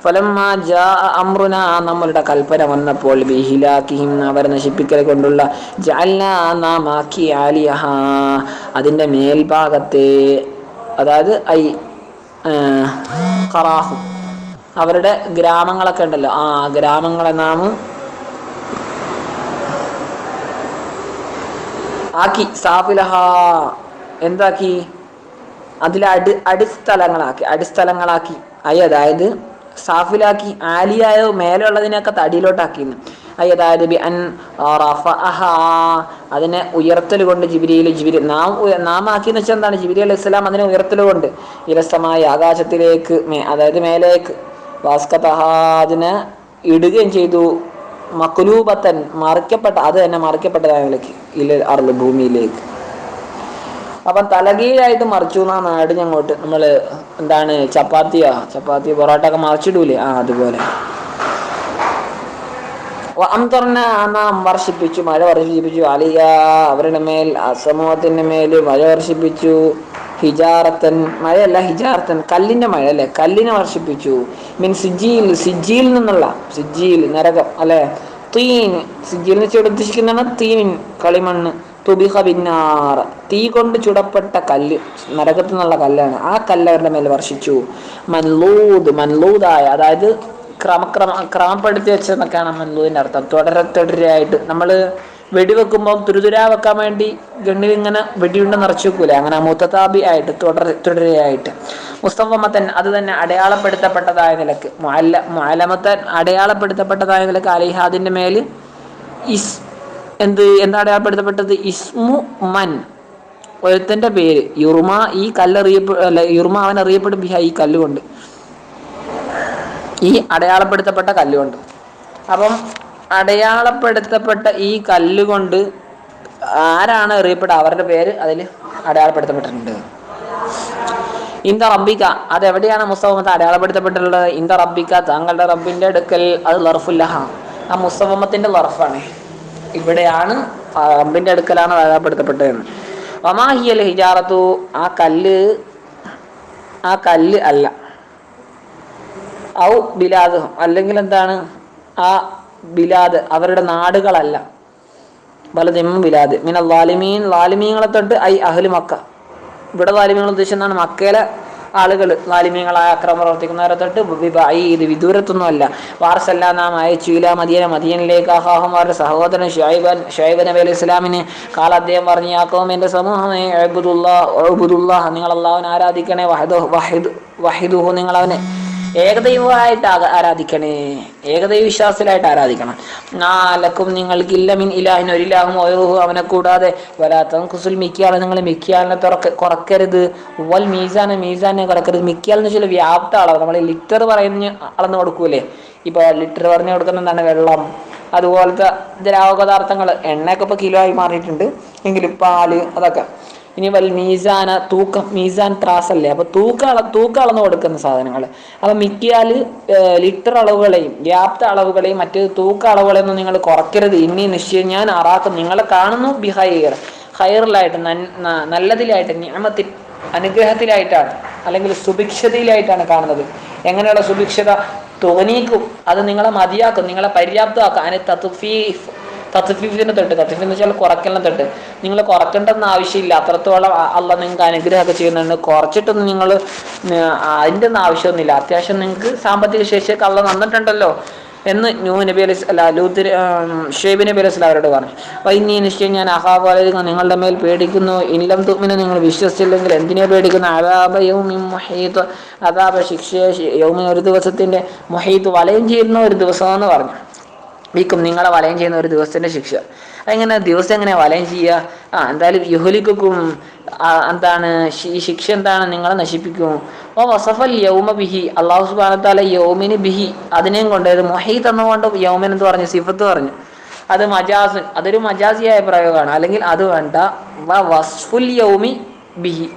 ഫലമ്മാ ജാഅ അംറുനാ നമ്മളുടെ കൽപ്പന വന്നപ്പോൾ ബിഹിലാക്കിഹിം അവരെ നശിപ്പിക്കൽ കൊണ്ടുള്ള ജഅൽനാ നാം ആക്കി ആലിയഹാ അതിൻ്റെ മേൽഭാഗത്തെ അതായത് ഖറാഹു അവരുടെ ഗ്രാമങ്ങളൊക്കെ ഉണ്ടല്ലോ ആ ഗ്രാമങ്ങളെ നാം ആക്കി സാഫിലഹാ എന്താക്കി അതിലെ അടിസ്ഥലങ്ങളാക്കി അതായത് സാഫിലാക്കി ആലിയായോ മേലെ ഉള്ളതിനൊക്കെ തടിയിലോട്ടാക്കിന്ന് അതായത് അതിനെ ഉയർത്തൽ കൊണ്ട് ജിബ്രീൽ നാം ആക്കിയെന്ന് വെച്ചാൽ എന്താണ് ജിബ്രീൽ അലൈഹി സ്വലാം അതിനെ ഉയർത്തൽ കൊണ്ട് ഇരസമായ ആകാശത്തിലേക്ക് അതായത് മേലേക്ക് വാസ്കതഹ അതിനെ ഇടുകയും ചെയ്തു മക്ലൂബത്തൻ മറിക്കപ്പെട്ട അത് തന്നെ മറിക്കപ്പെട്ടതായതിലേക്ക് ഭൂമിയിലേക്ക്. അപ്പം തലകീഴായിട്ട് മറിച്ചു എന്നാ നാട് ഞങ്ങോട്ട് നമ്മള് എന്താണ് ചപ്പാത്തി പൊറോട്ട ഒക്കെ മറിച്ചിടൂലേ അതുപോലെ നാം വർഷിപ്പിച്ചു മഴ വർഷിപ്പിച്ചു അലിയ അവരുടെ മേൽ സമൂഹത്തിന്റെ മേല് മഴ വർഷിപ്പിച്ചു ഹിജാറത്തൻ മഴയല്ല ഹിജാറത്തൻ കല്ലിന്റെ മഴ അല്ലെ കല്ലിനെ വർഷിപ്പിച്ചു സിജ്ജിയിൽ നിന്നുള്ള സിജ്ജിയിൽ നരകം അല്ലെ തീൻ സിജ്ജിയിൽ വെച്ച് ഉദ്ദേശിക്കുന്നതാണ് തീൻ കളിമണ്ണ് തുബിഹ ബിന്നാർ തീ കൊണ്ട് ചുടപ്പെട്ട കല്ല് നരകത്തു നിന്നുള്ള കല്ലാണ് ആ കല്ല് അവരുടെ മേൽ വർഷിച്ചു മൻലൂദായ അതായത് ക്രമപ്പെടുത്തി വെച്ചെന്നൊക്കെയാണ് മൻലൂദിന്റെ അർത്ഥം തുടരെയായിട്ട് നമ്മള് വെടിവെക്കുമ്പോൾ തുരുതുരാ വെക്കാൻ വേണ്ടി ഗണ്ണിൽ ഇങ്ങനെ വെടിയുണ്ട നിറച്ചു വെക്കൂലേ അങ്ങനെ മുത്തതാബി ആയിട്ട് തുടരെയായിട്ട് മുസ്തഫമത്തൻ അത് തന്നെ അടയാളപ്പെടുത്തപ്പെട്ടതായ നിലക്ക് മുഅല്ലമത്തൻ അടയാളപ്പെടുത്തപ്പെട്ടതായ നിലക്ക് അലിഹ അതിന്റെ മേല് എന്താ അടയാളപ്പെടുത്തപ്പെട്ടത് ഇസ്മു മൻ ഒരുത്തന്റെ പേര് യുർമ ഈ യുർമ അവൻ അറിയപ്പെടും ബിഹ ഈ കല്ലുകൊണ്ട് ഈ അടയാളപ്പെടുത്തപ്പെട്ട കല്ലുകൊണ്ട്. അപ്പം അടയാളപ്പെടുത്തപ്പെട്ട ഈ കല്ലുകൊണ്ട് ആരാണ് അറിയപ്പെടുക അവരുടെ പേര് അതിൽ അടയാളപ്പെടുത്തപ്പെട്ടിട്ടുണ്ട്. ഇന്ത റബ്ബിക്ക അതെവിടെയാണ് മുസ്തഫമത്ത് അടയാളപ്പെടുത്തപ്പെട്ടിട്ടുള്ളത്? ഇന്ത റബ്ബിക്ക താങ്കളുടെ റബ്ബിന്റെ അടുക്കൽ അത് ലർഫുല്ലഹ ആ മുസ്തഫമത്തിന്റെ ലർഫാണ് ഇവിടെയാണ് റബ്ബിന്റെ അടുക്കലാണ് അടയാളപ്പെടുത്തപ്പെട്ടതെന്ന്. വമാഹിയൽ ഹിജാറത്തു ആ കല്ല് അല്ല ഔ ബിലാദ് അല്ലെങ്കിൽ എന്താണ് ആ ബിലാദ് അവരുടെ നാടുകളല്ല ബലദിം ബിലാദ് മിനൽ ലാലിമീങ്ങളെ തൊട്ട് അഹ്ലു മക്ക ഇവിടെ ലാലിമീങ്ങൾ ഉദ്ദേശിക്കുന്നതാണ് മക്കയിലെ ആളുകൾ ലാലിമീങ്ങളായ അക്രമം പ്രവർത്തിക്കുന്നവരെ തൊട്ട് ഇത് വിദൂരത്തൊന്നും അല്ല. വാർസല്ല നാം അയച്ചു ഇലാ മദീനയിലേക്ക് അഹാഹും അവരുടെ സഹോദരൻ ഷുഐബ് നബി അലൈഹി ഇസ്ലാമിന് കാല അദ്ദേഹം പറഞ്ഞു യാക്കോം എൻ്റെ സമൂഹമേ ഉഅ്ബുദുല്ലാഹ് നിങ്ങൾ അല്ലാഹുവിനെ ആരാധിക്കണേ വഹിദുഹു നിങ്ങൾ അവനെ ഏകദൈവമായിട്ട് ആരാധിക്കണേ ഏകദൈവ വിശ്വാസത്തിലായിട്ട് ആരാധിക്കണം. നാലക്കും നിങ്ങൾക്കില്ല മിൻ ഇലാഹിൻ ഒരിലാഹും ഓയറുഹു അവനെ കൂടാതെ വലാത്തം കുസുൽ മിക്കിയാൽ നിങ്ങൾ മിക്കിയാലിനെ കുറക്കരുത് വൽ മീസാനെ കുറക്കരുത്. മിക്കിയാൽ എന്ന് വെച്ചാൽ വ്യാപ്ത അളവ് നമ്മൾ ലിറ്റർ പറയുന്ന അളന്ന് കൊടുക്കൂലേ ഇപ്പൊ ലിറ്റർ പറഞ്ഞു കൊടുക്കുന്ന എന്താണ് വെള്ളം അതുപോലത്തെ ദ്രാവക പദാർത്ഥങ്ങൾ എണ്ണയൊക്കെ ഇപ്പൊ കിലോ ആയി മാറിയിട്ടുണ്ട് എങ്കിലും പാല് അതൊക്കെ. ഇനി വൽ മീസാന തൂക്കം മീസാൻ ത്രാസല്ലേ അപ്പൊ തൂക്കം അളന്ന് കൊടുക്കുന്ന സാധനങ്ങൾ. അപ്പൊ മിക്കിയാല് ലിറ്റർ അളവുകളെയും വ്യാപ്ത അളവുകളെയും മറ്റ് തൂക്ക അളവുകളെയൊന്നും നിങ്ങൾ കുറയ്ക്കരുത്. ഇനി നിശ്ചയം ഞാൻ അറാക്കും നിങ്ങളെ കാണുന്നു ഹൈറിലായിട്ട് നല്ലതിലായിട്ട് നിഅമത്തിൽ അനുഗ്രഹത്തിലായിട്ടാണ് അല്ലെങ്കിൽ സുഭിക്ഷതയിലായിട്ടാണ് കാണുന്നത്. എങ്ങനെയുള്ള സുഭിക്ഷത? തുഗനീക്കും അത് നിങ്ങളെ മതിയാക്കും നിങ്ങളെ പര്യാപ്തമാക്കും. അതിന് തത്ഫീഫിനെ തൊട്ട് തത്ഫീഫ് എന്ന് വെച്ചാൽ കുറയ്ക്കലിനെ തൊട്ട് നിങ്ങൾ കുറയ്ക്കേണ്ടെന്ന് ആവശ്യമില്ല. അത്രത്തോളം അള്ളാഹ് നിങ്ങൾക്ക് അനുഗ്രഹമൊക്കെ ചെയ്യുന്നുണ്ട്. കുറച്ചിട്ടൊന്നും നിങ്ങൾ അതിൻ്റെ ഒന്നും ആവശ്യമൊന്നുമില്ല. അത്യാവശ്യം നിങ്ങൾക്ക് സാമ്പത്തിക ശേഷിയൊക്കെ അള്ളാഹ് തന്നിട്ടുണ്ടല്ലോ എന്ന് ഷുഐബ് നബി അലൈഹി അവരോട് പറഞ്ഞു. വൈനി നിശ്ചയം ഞാൻ അഹാബ് അലൈക്കും നിങ്ങളുടെ മേൽ പേടിക്കുന്നു. ഇല്ലം തുഅ്മിനു നിങ്ങൾ വിശ്വസിച്ചില്ലെങ്കിൽ എന്തിനെ പേടിക്കുന്നു? അദാബ യൗമിൻ മുഹീത്ത് അദാബ ശിക്ഷ യൗമിൻ ഒരു ദിവസത്തിന്റെ മുഹീത്ത് വലയം ചെയ്യുന്ന ഒരു ദിവസം എന്ന് പറഞ്ഞു. നിങ്ങളെ വലയം ചെയ്യുന്ന ഒരു ദിവസത്തിന്റെ ശിക്ഷ. എങ്ങനെ ദിവസം എങ്ങനെ വലയം ചെയ്യുക? എന്തായാലും യുഹ്ലിക്കും എന്താണ് ഈ ശിക്ഷ എന്താണ്? നിങ്ങളെ നശിപ്പിക്കും. വസഫൽ യൗമ ബിഹി അല്ലാഹു സുബ്ഹാനഹു വ തആല യൗമിന് ബിഹി അതിനെയും കൊണ്ട് മുഹീത്ത് എന്നുകൊണ്ട് യൗമൻ എന്ന് പറഞ്ഞു സിഫത്ത് പറഞ്ഞു. അത് മജാസുൻ അതൊരു മജാസിയായ പ്രയോഗമാണ്. അല്ലെങ്കിൽ അത് വേണ്ട വസ്ഫുൽ യൗമി ബിഹി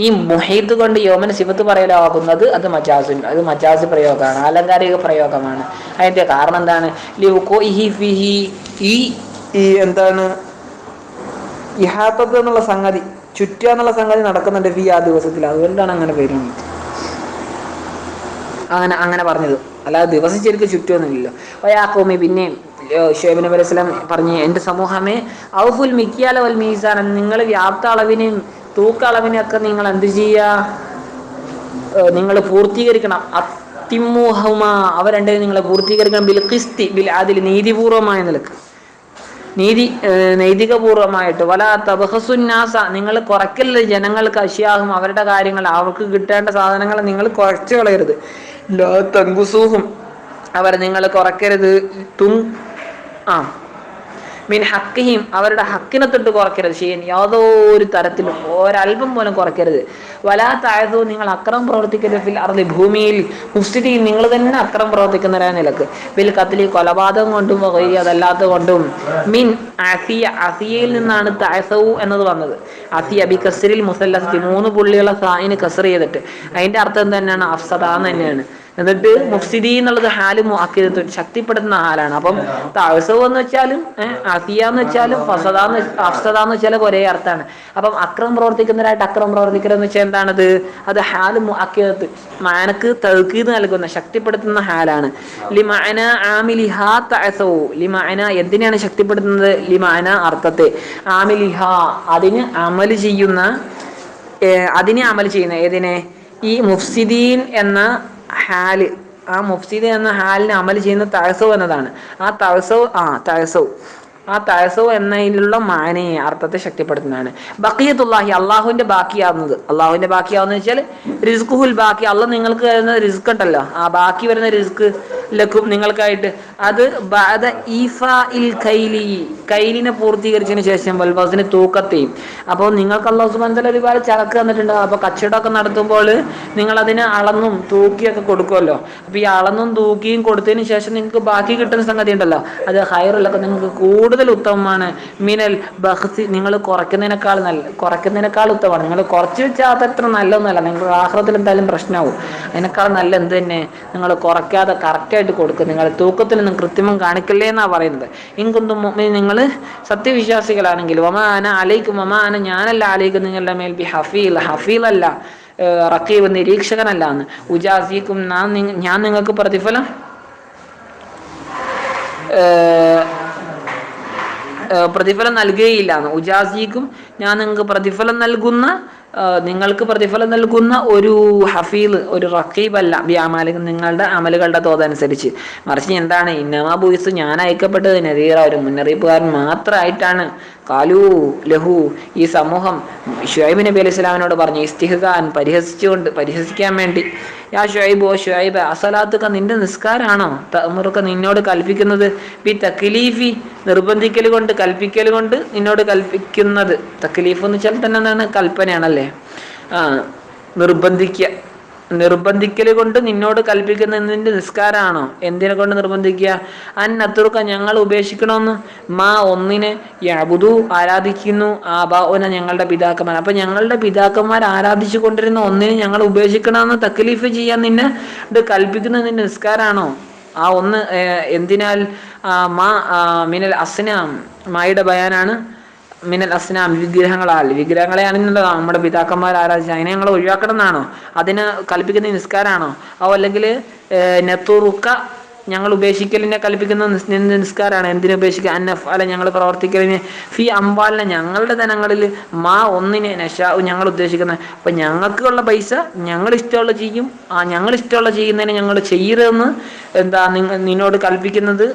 ഈ മുഹീത്ത് കൊണ്ട് യൗമന് സിഫത്ത് പറയലാകുന്നത് അത് മജാസുൻ അത് മജാസ് പ്രയോഗമാണ് അലങ്കാരിക പ്രയോഗമാണ്. അതിന്റെ കാരണം എന്താണ്? ഈ എന്താണ് ഇഹാത്തത്ത് എന്നുള്ള സംഗതി ചുറ്റുക എന്നുള്ള സംഗതി നടക്കുന്നുണ്ട് ഫി ആ ദിവസത്തിൽ. അതുകൊണ്ടാണ് അങ്ങനെ വരുന്നത്. അങ്ങനെ അങ്ങനെ പറഞ്ഞത്, അല്ലാതെ ദിവസം ശരിക്കും ചുറ്റുമൊന്നുമില്ലല്ലോ. വയാഖൂമി, പിന്നെയും ശുഐബ് നബി അലൈഹി സ്വലാം പറഞ്ഞ്, എൻ്റെ സമൂഹമേ, ഔഫുൽ മിക്യാല വൽ മീസാൻ, നിങ്ങൾ വ്യാപ്ത അളവിനെയും തൂക്ക അളവിനെയൊക്കെ നിങ്ങൾ എന്ത് ചെയ്യുക, നിങ്ങൾ പൂർത്തീകരിക്കണം. അത്തിമുഹുമ, അവ രണ്ടിനും നിങ്ങൾ പൂർത്തീകരിക്കണം. ബിൽ ഖിസ്തി, ബിൽ അദിൽ, നീതിപൂർവമായ നിലക്ക്, നൈതികപൂർവമായിട്ട്. വലാ തബ്ഖസുന്നാസ, നിങ്ങൾ കുറയ്ക്കരുത് ജനങ്ങൾക്ക് അശ്യാഹും, അവരുടെ കാര്യങ്ങൾ, അവർക്ക് കിട്ടേണ്ട സാധനങ്ങൾ നിങ്ങൾ കുറച്ച് കളയരുത്. ലാ തൻകുസൂഹും, അവർ നിങ്ങൾ കുറയ്ക്കരുത്. ആ മിൻ ഹക്കിഹിം, അവരുടെ ഹക്കിനെ തൊട്ട് കുറയ്ക്കരുത്. ചെയ്യാൻ യാതൊരു തരത്തിലും ഒരൽപ്പം പോലും കുറയ്ക്കരുത്. വലാ താഴത്തു, നിങ്ങൾ അക്രമം പ്രവർത്തിക്കരുത്. ഫിൽ അർളി, ഭൂമിയിൽ, മുഫ്സിദീൻ, നിങ്ങൾ തന്നെ അക്രമം പ്രവർത്തിക്കുന്നവരായ നിലക്ക്. ബിൽ ഖത്ലി, കൊലപാതകം കൊണ്ടും, വഗൈരി, അതല്ലാത്ത കൊണ്ടും. മിൻ അസിയ, അസിയയിൽ നിന്നാണ് താഴ്സവു എന്നത് വന്നത്. അസിയ ബി കസ്രിൽ മുസല്ലസത്തി, 3 പുള്ളിയുള്ള സായിന് കസർ ചെയ്തിട്ട്, അതിന്റെ അർത്ഥം തന്നെയാണ് അഫ്സദ എന്ന് തന്നെയാണ്. എന്നിട്ട് മുഫ്സിദി എന്നുള്ളത് ഹാല് മുഅക്കിദത്ത്, ശക്തിപ്പെടുത്തുന്ന ഹാലാണ്. അപ്പം തഅസവ് എന്ന് വെച്ചാലും അസിയ എന്ന് വെച്ചാലും അഫ്സദ എന്ന് വെച്ചാലും ഒരേ അർത്ഥമാണ്. അപ്പം അക്രമം പ്രവർത്തിക്കുന്നവരായിട്ട് അക്രമം പ്രവർത്തിക്കരുതെന്ന് വെച്ചാൽ എന്താണത്? അത് ഹാല് മുഅക്കിദത്ത്, മാനക്ക് തൗക്കീദ് നൽകുന്ന, ശക്തിപ്പെടുത്തുന്ന ഹാലാണ്. ലിമഅന ആമിലിഹാ തഅസവു, ലിമഅന എന്തിനാണ് ശക്തിപ്പെടുത്തുന്നത്? ലിമഅന അർത്ഥത്തെ, ആമിലിഹാ അതിന് അമൽ ചെയ്യുന്ന, ഏതിനെ? ഈ മുഫ്സിദീൻ എന്ന ഹാല്, ആ മുഫ്സിദ് എന്ന ഹാലിന് അമൽ ചെയ്യുന്ന തഅസവ് എന്നതാണ്. ആ തഅസവ് എന്നതിലുള്ള മാനയെ, അർത്ഥത്തെ ശക്തിപ്പെടുത്തുന്നതാണ്. ബഖിയത്തുല്ലാഹി, അള്ളാഹുവിന്റെ ബാക്കിയാവുന്നത്. അള്ളാഹുവിന്റെ ബാക്കിയാവുന്നത് വെച്ചാൽ റിസ്ഖുൽ ബാക്കി, അള്ളാഹ് നിങ്ങൾക്ക് തരുന്ന റിസ്ക് ഉണ്ടല്ലോ, ആ ബാക്കി വരുന്ന റിസ്ക് ലക്കും, നിങ്ങൾക്കായിട്ട്. അത് ബഅദ ഈഫാഇൽ കൈലി, കൈലിനെ പൂർത്തീകരിച്ചതിന് ശേഷം, വൽവസ്നി, തൂക്കത്തെയും. അപ്പോൾ നിങ്ങൾക്ക് അല്ലാഹു സുബ്ഹാനഹു വ തആല ഒരുപാട് ചരക്ക് തന്നിട്ടുണ്ട്. അപ്പോൾ കച്ചവടമൊക്കെ നടത്തുമ്പോൾ നിങ്ങൾ അതിനെ അളന്നും തൂക്കിയൊക്കെ കൊടുക്കുമല്ലോ. അപ്പോൾ ഈ അളന്നും തൂക്കിയും കൊടുത്തതിന് ശേഷം നിങ്ങൾക്ക് ബാക്കി കിട്ടുന്ന സംഗതി ഉണ്ടല്ലോ, അത് ഖൈറുലക്കും, നിങ്ങൾക്ക് കൂടുതൽ ഉത്തമമാണ്. മിനൽ ബഖ്സി, നിങ്ങൾ കുറയ്ക്കുന്നതിനേക്കാൾ ഉത്തമമാണ്. നിങ്ങൾ കുറച്ച് വെച്ചാൽ അതത്ര നല്ലതൊന്നുമല്ല, നിങ്ങൾ ആഖിറത്തിൽ എന്തായാലും പ്രശ്നമാവും. അതിനേക്കാൾ നല്ല എന്ത് തന്നെ, നിങ്ങൾ കുറയ്ക്കാതെ കറക്റ്റായിട്ട് കൊടുക്കും. നിങ്ങൾ തൂക്കത്തിലൊന്നും കൃത്രിമം കാണിക്കല്ലേ എന്നാണ് പറയുന്നത്. ഇൻകുന്തും മുഅ്മിനീൻ, നിങ്ങൾ സത്യവിശ്വാസികളാണെങ്കിൽ, വമാന അലൈക്കും, വമാന ഞാനല്ല അലൈക്കും നിങ്ങളുടെ മേൽ ബി ഹഫീലല്ല, റഖീബ് നിരീക്ഷകനല്ല എന്ന്. ഉജാസിക്കും, ഞാൻ നിങ്ങൾക്ക് പ്രതിഫലം നൽകുകയില്ല എന്ന്. ഉജാസിക്കും, ഞാൻ നിങ്ങൾക്ക് പ്രതിഫലം നൽകുന്ന ഒരു ഹഫീൽ, ഒരു റഖീബല്ല, ബി അമാലിക്കും, നിങ്ങളുടെ അമലുകളുടെ തോതനുസരിച്ച്. മറിച്ച് എന്താണ്? ഇന്നമാ ബുയിസ്, ഞാൻ അയക്കപ്പെട്ടത് നദീറ, ഒരു മുന്നറിയിപ്പുകാരൻ മാത്രമായിട്ടാണ്. കാലു ലഹു, ഈ സമൂഹം ശുഐബ് നബി അലൈഹി സ്വലാമിനോട് പറഞ്ഞു, ഇസ്തിഹ്സാൻ, പരിഹസിക്കാൻ വേണ്ടി. യാ ഷുഐബ്, ഓ ഷുഐബ്, അസലാത്തുക, നിന്റെ നിസ്കാരാണോ, തഅ്മുറുക, നിന്നോട് കൽപ്പിക്കുന്നത്, ബി തക്ലീഫി, നിർബന്ധിക്കൽ കൊണ്ട് നിന്നോട് കൽപ്പിക്കുന്നത്. തക്ലീഫ് എന്ന് വെച്ചാൽ തന്നെ എന്താണ്? കൽപ്പനയാണല്ലേ. നിർബന്ധിക്കൽ കൊണ്ട് നിന്നോട് കൽപ്പിക്കുന്ന നിന്റെ നിസ്കാരാണോ? എന്തിനെ കൊണ്ട് നിർബന്ധിക്കുക? അന്നത്തുറുക്ക, ഞങ്ങൾ ഉപേക്ഷിക്കണമെന്ന്. മാ, ഒന്നിനെ, യഅ്ബുദു, ആരാധിക്കുന്നു, ആബാഉന, ഞങ്ങളുടെ പിതാക്കന്മാർ. അപ്പൊ ഞങ്ങളുടെ പിതാക്കന്മാർ ആരാധിച്ചു കൊണ്ടിരുന്ന ഒന്നിനെ ഞങ്ങൾ ഉപേക്ഷിക്കണമെന്ന് തക്ലീഫ് ചെയ്യാൻ നിന്നെ കൽപ്പിക്കുന്ന നിന്റെ നിസ്കാരാണോ? ആ ഒന്ന് എന്തിനാൽ? മാ മിനൽ അസ്നാം, മായുടെ ബയാനാണ്. മിനൽ അസ്നാം, വിഗ്രഹങ്ങളെയാണെന്നുള്ളത് നമ്മുടെ പിതാക്കന്മാർ ആരാധിച്ച, അതിനെ ഞങ്ങൾ ഒഴിവാക്കണം എന്നാണോ? അതിന് കൽപ്പിക്കുന്ന നിസ്കാരാണോ? അല്ലെങ്കിൽ നെത്തുറുക്ക, ഞങ്ങൾ ഉപേക്ഷിക്കലിനെ കൽപ്പിക്കുന്ന നിസ്കാരമാണ്. എന്തിനെ ഉപേക്ഷിക്കുക? അന്നഫ് അല്ല, ഞങ്ങൾ പ്രവർത്തിക്കലിനെ, ഫി അംവാലിനെ, ഞങ്ങളുടെ ധനങ്ങളിൽ, മാ, ഒന്നിനെ, നശാഉ, ഞങ്ങൾ ഉദ്ദേശിക്കുന്നത്. അപ്പം ഞങ്ങൾക്കുള്ള പൈസ ഞങ്ങൾ ഇഷ്ടമുള്ള ചെയ്യും. ഞങ്ങൾ ഇഷ്ടമുള്ള ചെയ്യുന്നതിന് ഞങ്ങൾ ചെയ്യരുതെന്ന് നിന്നോട് കൽപ്പിക്കുന്നത്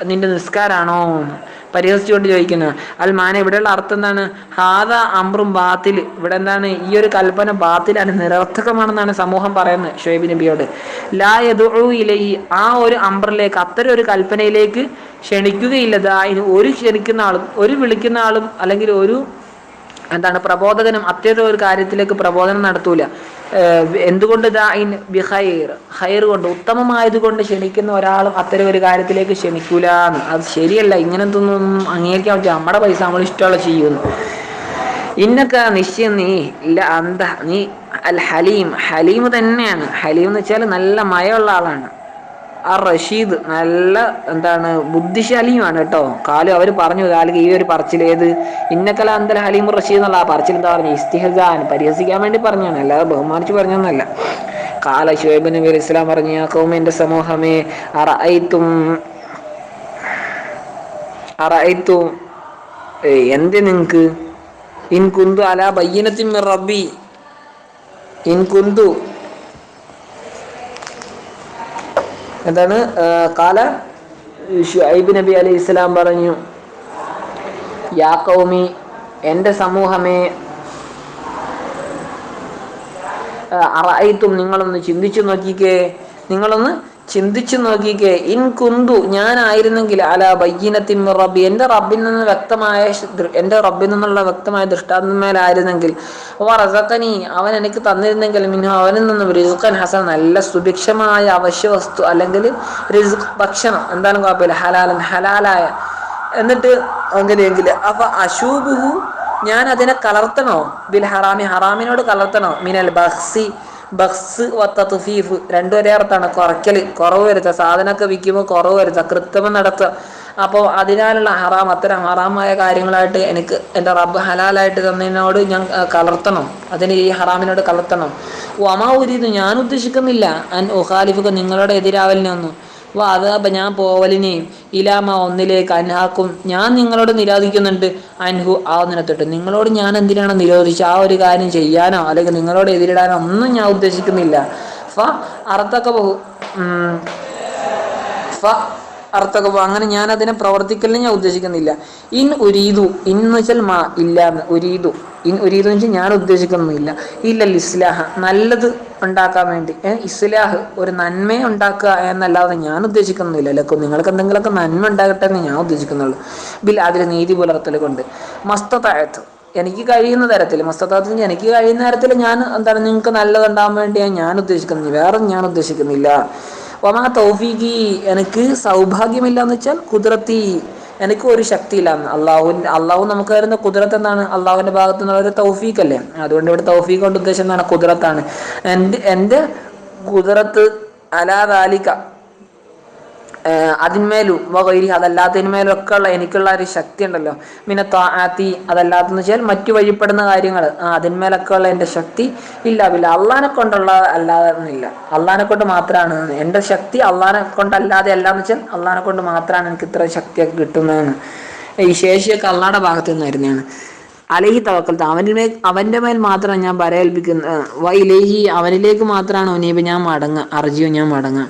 നിന്റെ നിസ്കാരാണോ? പരിഹസിച്ചുകൊണ്ട് ചോദിക്കുന്നത്. അൽ മാന, ഇവിടെയുള്ള അർത്ഥം എന്താണ്? ഹാദ അമ്രും ബാത്തിൽ, ഇവിടെ എന്താണ്? ഈ ഒരു കൽപ്പന ബാത്തിലാണ്, നിരർത്ഥകമാണെന്നാണ് സമൂഹം പറയുന്നത് ഷുഐബ് നബിയോട്. ലാ യദഉ ഇലൈഹി, ആ ഒരു അമ്രിലേക്ക്, അത്തരം ഒരു കൽപ്പനയിലേക്ക് ക്ഷണിക്കുകയില്ല. ദാഇൻ, ഒരു വിളിക്കുന്ന ആളും അല്ലെങ്കിൽ ഒരു പ്രബോധകനും അത്തരം ഒരു കാര്യത്തിലേക്ക് പ്രബോധനം നടത്തൂല. എന്തുകൊണ്ട്? ദാഇൻ ബി ഖൈർ, ഖൈർ കൊണ്ട്, ഉത്തമമായതുകൊണ്ട് ക്ഷണിക്കുന്ന ഒരാളും അത്തരം ഒരു കാര്യത്തിലേക്ക് ക്ഷണിക്കൂല എന്ന്. അത് ശരിയല്ല, ഇങ്ങനത്തൊന്നും അംഗീകരിക്കാൻ പറ്റില്ല. നമ്മുടെ പൈസ നമ്മൾ ഇഷ്ടമുള്ള ചെയ്യുന്നു. ഇന്നക്ക, നിശ്ചയം നീ അൽ ഹലീം, ഹലീം തന്നെയാണ്. ഹലീം എന്ന് വെച്ചാൽ നല്ല മയമുള്ള ആളാണ്. റഷീദ്, നല്ല ബുദ്ധിശാലിയുമാണ് കേട്ടോ. കാലു അവർ പറഞ്ഞു, കാലിക്ക് ഈ ഒരു പറച്ചിൽ, ഏത് ഇന്നക്കല അന്തൽ ഹലീം റഷീദ് എന്നുള്ള ആ പറച്ചിൽ എന്താ പറഞ്ഞു? ഇസ്തിഹ്സാൻ, പരിഹസിക്കാൻ വേണ്ടി പറഞ്ഞാണ്, അല്ലാതെ ബഹുമാനിച്ച് പറഞ്ഞൊന്നല്ല. കാല ശുഐബ് നബി അലൈഹി സ്വലാം പറഞ്ഞു, യാ ഖൗമി, എൻ്റെ സമൂഹമേ, അറഅയ്തും എന്തേ നിങ്ങൾക്ക്, ഇൻ കുന്തു അലാ ബയ്യിനത്തിൻ മിർ റബ്ബി, ഇൻ കുന്തു എന്താണ് കാല ശുഐബ് നബി അലൈഹി സ്വലാം പറഞ്ഞു, യാ ഖൗമി, എൻ്റെ സമൂഹമേ, അറഅയ്തും നിങ്ങളൊന്ന് ചിന്തിച്ചു നോക്കിക്കേ, നിങ്ങളൊന്ന് ചിന്തിച്ചു നോക്കിക്കേ, ഇൻ കുന്തു ഞാനായിരുന്നെങ്കിൽ അലാ ബയ്യിനത്തിൻ മിർ റബ്ബി എൻ്റെ റബ്ബിൽ നിന്നുള്ള വ്യക്തമായ ദൃഷ്ടാന്തമേലായിരുന്നെങ്കിൽ, വറസഖനി അവൻ എനിക്ക് തന്നിരുന്നെങ്കിൽ, മിൻഹു അവനിൽ നിന്ന് റിസ്ഖൻ ഹസൻ നല്ല സുഭിക്ഷമായ അവശ്യ വസ്തു അല്ലെങ്കിൽ റിസ്ഖ് ഭക്ഷണം, എന്തായാലും കുഴപ്പമില്ല, ഹലാലായ, എന്നിട്ട് അങ്ങനെയെങ്കിൽ അപ്പൊ അശൂബുഹു ഞാൻ അതിനെ കലർത്തണോ, ബിൽ ഹറാമി ഹറാമിനോട് കലർത്തണോ, മിനൽ ബഖ്സ് വത്തത്ഫീഫ് രണ്ടും ഒരേ അർത്ഥാണ്, കുറയ്ക്കൽ, കുറവ് വരുത്തുക, സാധനമൊക്കെ വിൽക്കുമ്പോൾ കുറവ് വരുത്തുക, കൃത്രിമം നടത്തുക. അപ്പോൾ അതിനാലുള്ള ഹറാം, അത്തരം ഹറാമായ കാര്യങ്ങളായിട്ട് എനിക്ക് എൻ്റെ റബ്ബ് ഹലാലായിട്ട് തന്നതിനോട് ഞാൻ കലർത്തണം, അതിന് ഈ ഹറാമിനോട് കലർത്തണം. വമാ ഉരീദു ഞാൻ ഉദ്ദേശിക്കുന്നില്ല, അൻ ഉഖാലിഫുക നിങ്ങളുടെ എതിരാവലിനെ ഒന്നും, അതാ ഞാൻ പോവലിനെയും, ഇലാമ ഒന്നിലേക്ക്, അൻഹാക്കും ഞാൻ നിങ്ങളോട് നിരോധിക്കുന്നുണ്ട്, അൻഹു ആ ഒന്നിനെ തൊട്ട്. നിങ്ങളോട് ഞാൻ എന്തിനാണ് നിരോധിച്ച് ആ ഒരു കാര്യം ചെയ്യാനോ അല്ലെങ്കിൽ നിങ്ങളോട് എതിരിടാനോ ഒന്നും ഞാൻ ഉദ്ദേശിക്കുന്നില്ല. അർത്ഥമൊക്കെ പോകും, അർത്ഥമൊക്കെ അങ്ങനെ ഞാൻ അതിനെ പ്രവർത്തിക്കലിന് ഞാൻ ഉദ്ദേശിക്കുന്നില്ല. ഇൻ ഉരീദു എന്ന് വെച്ചാൽ മാ ഇല്ലാന്ന്, ഉരീദു ഇൻ ഉരീദു എന്ന് വെച്ചാൽ ഞാൻ ഉദ്ദേശിക്കുന്നില്ല, ഇല്ലൽ ഇസ്ലാഹ നല്ലത് ഉണ്ടാക്കാൻ വേണ്ടി, ഇസ്ലാഹ് ഒരു നന്മ ഉണ്ടാക്കുക എന്നല്ലാതെ ഞാൻ ഉദ്ദേശിക്കുന്നില്ല. ലക്കും നിങ്ങൾക്ക് എന്തെങ്കിലുമൊക്കെ നന്മ ഉണ്ടാകട്ടെ എന്ന് ഞാൻ ഉദ്ദേശിക്കുന്നുള്ളൂ. ബിൽ അതിൽ നീതി പുലർത്തൽ കൊണ്ട്, മസ്തതാഴത്ത് എനിക്ക് കഴിയുന്ന തരത്തിൽ, മസ്തതാഴത്ത് എനിക്ക് കഴിയുന്ന തരത്തിൽ ഞാൻ എന്താണ് നിങ്ങൾക്ക് നല്ലതുണ്ടാകാൻ വേണ്ടിയാണ് ഞാൻ ഉദ്ദേശിക്കുന്നത്, വേറെ ഞാൻ ഉദ്ദേശിക്കുന്നില്ല. ഒമാ തൗഫീഖി എനിക്ക് സൗഭാഗ്യമില്ല എന്ന് വെച്ചാൽ കുദ്റത്തി എനിക്ക് ഒരു ശക്തിയില്ല. അള്ളാഹു നമുക്ക് തരുന്ന കുദ്റത്ത് എന്താണ്, അള്ളാഹുവിന്റെ ഭാഗത്തു നിന്നുള്ള ഒരു തൗഫീഖ് അല്ലേ. അതുകൊണ്ട് ഇവിടെ തൗഫീഖ് കൊണ്ട് ഉദ്ദേശം എന്താണ്, കുദ്റത്താണ്. എൻ്റെ കുദ്റത്ത് അലാ ദാലിക അതിന്മേലും വഗൈരി അതല്ലാത്തതിന്മേലും ഒക്കെ ഉള്ള എനിക്കുള്ള ഒരു ശക്തി ഉണ്ടല്ലോ, പിന്നെ താഅത്തി അതല്ലാത്തെന്ന് വെച്ചാൽ മറ്റു വഴിപ്പെടുന്ന കാര്യങ്ങൾ, അതിന്മേലൊക്കെ ഉള്ള എൻ്റെ ശക്തി ഇല്ല ബില്ല അള്ളാഹിനെ കൊണ്ടുള്ള അല്ലാതെ ഒന്നുമില്ല, അള്ളാഹിനെ കൊണ്ട് മാത്രമാണ് എൻ്റെ ശക്തി, അള്ളാഹിനെ കൊണ്ടല്ലാതെ അല്ലാന്ന് വെച്ചാൽ അള്ളാഹിനെ കൊണ്ട് മാത്രമാണ് എനിക്ക് ഇത്ര ശക്തിയൊക്കെ കിട്ടുന്നതെന്ന്. ഈ ശേഷിയൊക്കെ അള്ളാഹുടെ ഭാഗത്തു നിന്നായിരുന്നാണ്. അലഹി തവക്കൽത്ത് അവന്റെ മേൽ മാത്രമാണ് ഞാൻ ബരയേൽപ്പിക്കുന്നത്, വൈലേഹി അവനിലേക്ക് മാത്രമാണ് ഉനീബ് ഞാൻ മടങ്ങുക, അർജിയോ ഞാൻ മടങ്ങുക.